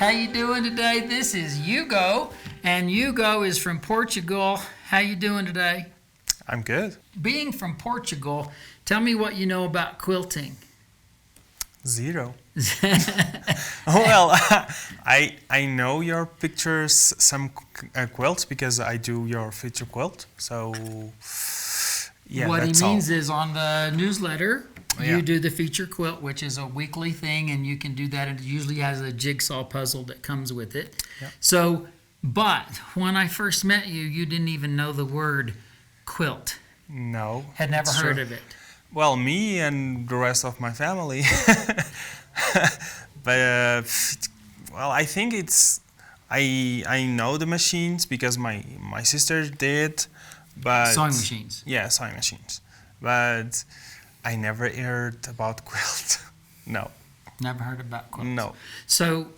How you doing today? This is Hugo, and Hugo is from Portugal. How you doing today? I'm good. Being from Portugal, tell me what you know about quilting. Zero. Well, I know your pictures, some quilts, because I do your feature quilt. So, yeah, What he that's means all. is on the newsletter, Yeah. you do the feature quilt, which is a weekly thing, and you can do that. It usually has a jigsaw puzzle that comes with it. Yeah. So, but when I first met you, you didn't even know the word quilt. No. Had never it's heard true. of it. Well, me and the rest of my family. But, well, I think it's... I know the machines because my sister did, but... Sewing machines. Yeah, sewing machines. But I never heard about quilt. No. Never heard about quilts. No. So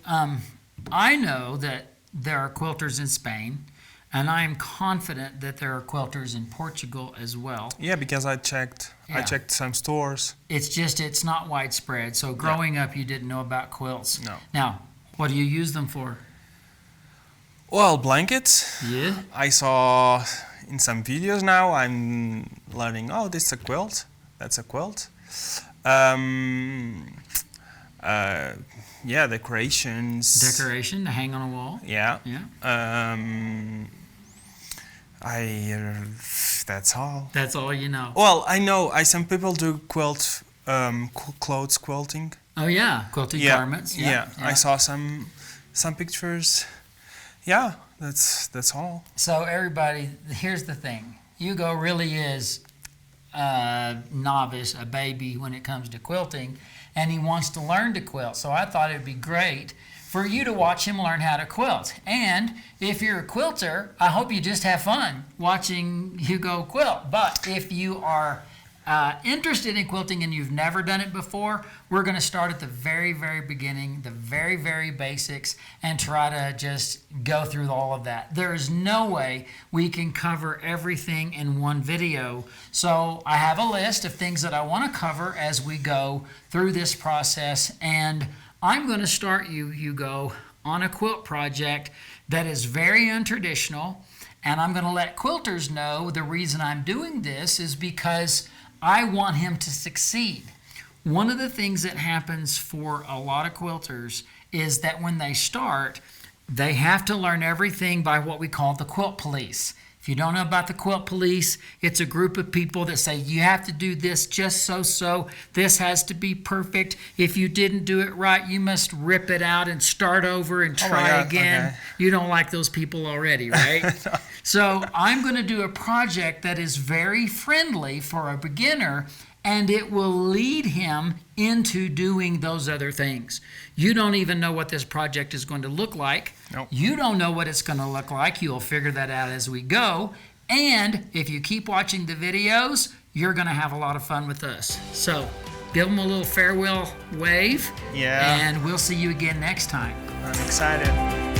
I know that there are quilters in Spain, and I am confident that there are quilters in Portugal as well. Yeah, because I checked. Yeah. I checked some stores. It's just, it's not widespread. So growing up, you didn't know about quilts. No. Now, what do you use them for? Well, blankets. Yeah. I saw in some videos now. I'm learning. Oh, this is a quilt. That's a quilt. Yeah, decorations. Decoration to hang on a wall. Yeah. Yeah. That's all. That's all you know. Well, I know. Some people do clothes quilting. Oh yeah, quilting Yeah. garments. Yeah. I saw some pictures. Yeah, that's all. So everybody, here's the thing. Hugo really is a novice, a baby when it comes to quilting, and he wants to learn to quilt. So I thought it'd be great for you to watch him learn how to quilt. And if you're a quilter, I hope you just have fun watching Hugo quilt. But if you are interested in quilting and you've never done it before, we're going to start at the very, very beginning, the very, very basics, and try to just go through all of that. There is no way we can cover everything in one video. So I have a list of things that I want to cover as we go through this process, and I'm going to start you, Hugo, on a quilt project that is very untraditional, and I'm going to let quilters know the reason I'm doing this is because I want him to succeed. One of the things that happens for a lot of quilters is that when they start, they have to learn everything by what we call the quilt police. If you don't know about the quilt police, it's a group of people that say, you have to do this just so. This has to be perfect. If you didn't do it right, you must rip it out and start over and try again. Okay. You don't like those people already, right? No. So I'm going to do a project that is very friendly for a beginner, and it will lead him into doing those other things. You don't even know what this project is going to look like. Nope. You don't know what it's going to look like. You'll figure that out as we go. And if you keep watching the videos, you're going to have a lot of fun with us. So give them a little farewell wave. Yeah. And we'll see you again next time. I'm excited.